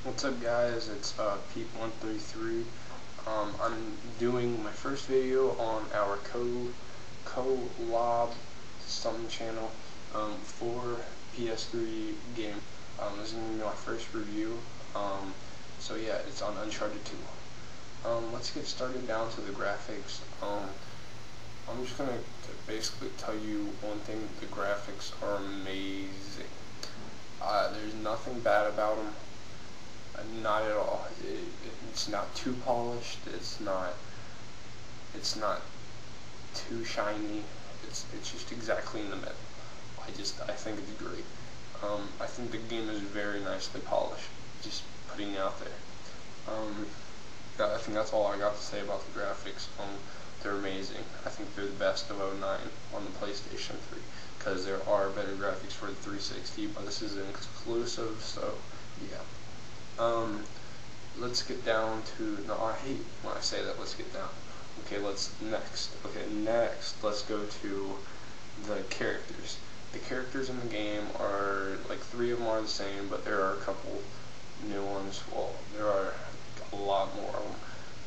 What's up, guys? It's Pete133. I'm doing my first video on our collab some channel for PS3 game. This is going to be my first review. So yeah, it's on Uncharted 2. Let's get started down to the graphics. I'm just going to basically tell you one thing: the graphics are amazing. There's nothing bad about them. Not at all. It's not too polished. It's not too shiny. It's just exactly in the middle. I think it's great. I think the game is very nicely polished. Just putting it out there. I think that's all I got to say about the graphics. They're amazing. I think they're the best of '09 on the PlayStation 3, because there are better graphics for the 360, but this is an exclusive, so yeah. Let's get down to, no, I hate when I say that, let's get down. Okay, next, let's go to the characters. The characters in the game are, like, 3 of them are the same, but there are a couple new ones. Well, there are a lot more of them.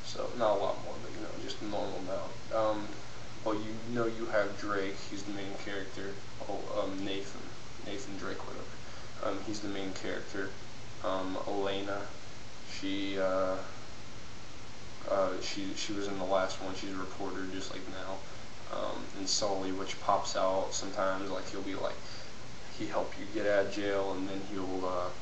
So, not a lot more, but, just a normal amount. Well, you have Drake, he's the main character. Nathan Drake, whatever. He's the main character. Elena, she was in the last one. She's a reporter, just like now. And Sully, which pops out sometimes, like he help you get out of jail, and then he'll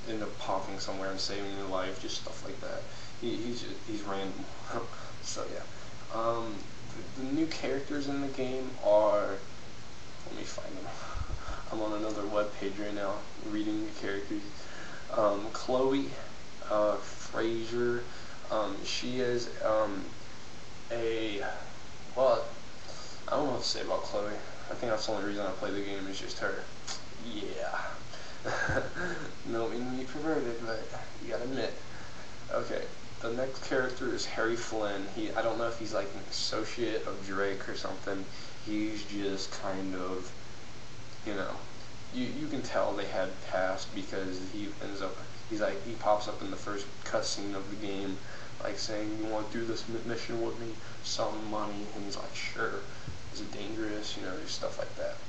end up popping somewhere and saving your life, just stuff like that. He's random. So yeah. The new characters in the game are, let me find them. I'm on another web page right now, reading the characters. Chloe Fraser, she is well, I don't know what to say about Chloe. I think that's the only reason I play the game, is just her. Yeah. No meaning to be perverted, but you gotta admit. Okay, the next character is Harry Flynn. I don't know if he's like an associate of Drake or something. He's just kind of, you can tell they had past, because he pops up in the first cutscene of the game, like saying, "You want to do this mission with me? Some money," and he's like, "Sure." Is it dangerous? Just stuff like that.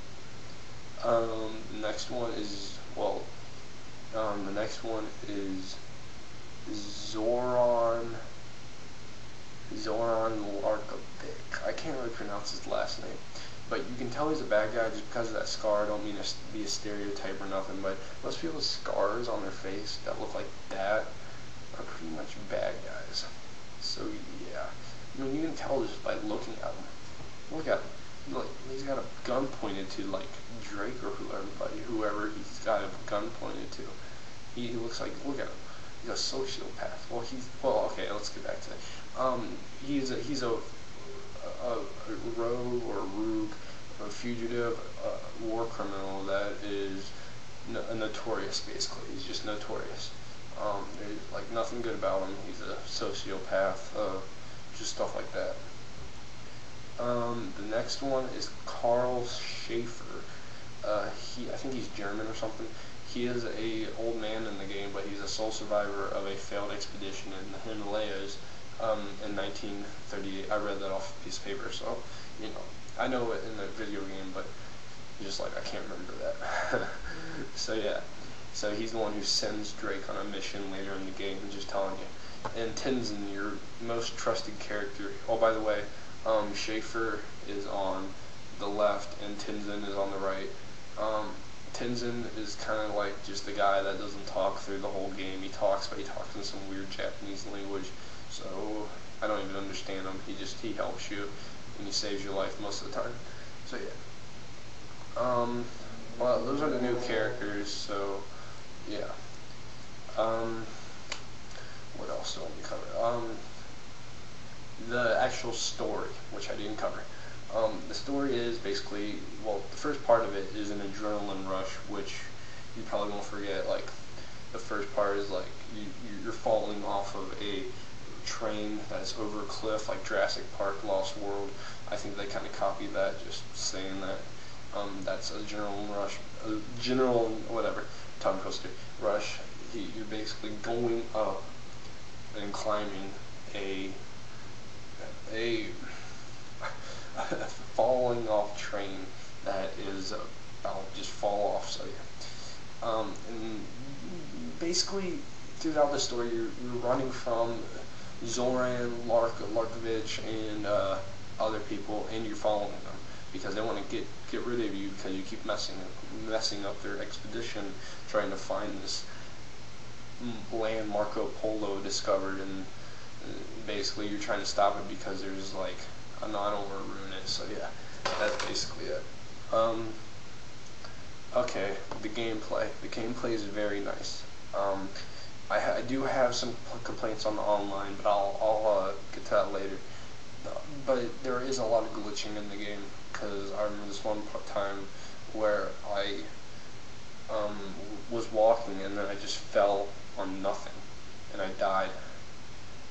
The next one is Zoran Larkovic. I can't really pronounce his last name, but you can tell he's a bad guy just because of that scar. I don't mean to be a stereotype or nothing, but most people's scars on their face that look like that are pretty much bad guys. So yeah, you can tell just by looking at him. Look at him. He's got a gun pointed to, like, Drake or whoever he's got a gun pointed to. He looks like, look at him. He's a sociopath. Okay, let's get back to that. He's a rogue or rogue, a fugitive, war criminal that is notorious, basically. He's just notorious. There's, like, nothing good about him. He's a sociopath, just stuff like that. The next one is Carl Schaefer. I think he's German or something. He is a old man in the game, but he's a sole survivor of a failed expedition in the Himalayas in 1938. I read that off a piece of paper, so I know it in the video game, but just like I can't remember that. So yeah, so he's the one who sends Drake on a mission later in the game, just telling you. And Tenzin, your most trusted character. Oh, by the way, Schaefer is on the left and Tenzin is on the right. Tenzin is kind of like just the guy that doesn't talk through the whole game. He talks, but he talks in some weird Japanese language, so I don't even understand him. He helps you, and he saves your life most of the time. So yeah. Well, those are the new characters, so yeah. What else do I want to cover? The actual story, which I didn't cover. The story is basically, the first part of it is an adrenaline rush, which you probably won't forget. Like, the first part is like you're falling off of a train that's over a cliff, like Jurassic Park, Lost World. I think they kind of copied that, just saying that. That's a general rush, whatever. tongue twister. Rush, you're basically going up and climbing a falling off train that is about to just fall off. So yeah, and basically throughout the story, you're running from Zoran, Larkovich, and other people, and you're following them because they want to get rid of you because you keep messing up their expedition, trying to find this land Marco Polo discovered, and basically you're trying to stop it because there's like, I don't want to ruin it, so yeah, that's basically it. Okay, the gameplay is very nice. I do have some complaints on the online, but I'll get to that later. But there is a lot of glitching in the game, because I remember this one time where I was walking and then I just fell on nothing and I died.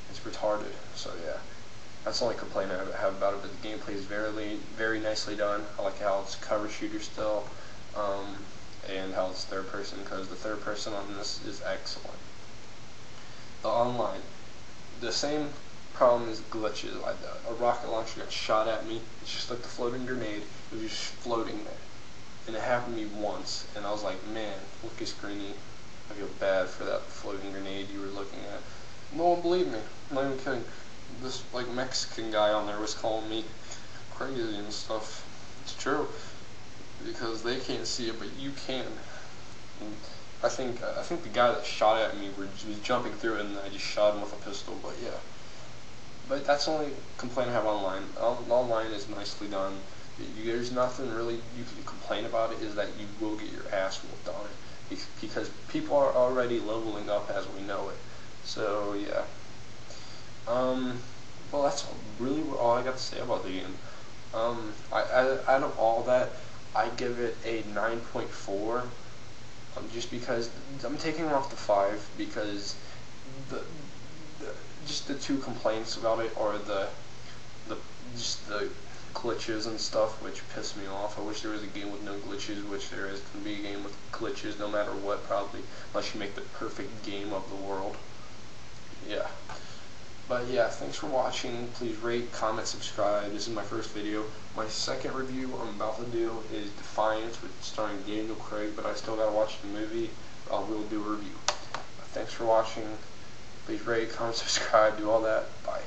It's retarded. So yeah, that's the only complaint I have about it. But the gameplay is very nicely done. I like how it's cover shooter still, and how it's third person, because the third person on this is excellent. The online, the same problem is glitches. A rocket launcher got shot at me. It's just like the floating grenade. It was just floating there. And it happened to me once, and I was like, man, Lucas Greeny, I feel bad for that floating grenade you were looking at. No one believed me. I'm not even kidding. This like Mexican guy on there was calling me crazy and stuff. It's true, because they can't see it, but you can. And I think the guy that shot at me was jumping through it, and I just shot him with a pistol. But yeah. But that's the only complaint I have online. Online is nicely done. There's nothing really you can complain about it, is that you will get your ass whooped on it, because people are already leveling up as we know it. So yeah. Well, that's really all I got to say about the game. Out of all that, I give it a 9.4. Just because I'm taking it off the 5, because just the two complaints about it are just the glitches and stuff, which piss me off. I wish there was a game with no glitches, which there is going to be a game with glitches no matter what, probably, unless you make the perfect game of the world. Yeah. But yeah, thanks for watching. Please rate, comment, subscribe. This is my first video. My second review I'm about to do is Defiance, with starring Daniel Craig, but I still gotta watch the movie. We'll do a review. Thanks for watching. Please rate, comment, subscribe, do all that. Bye.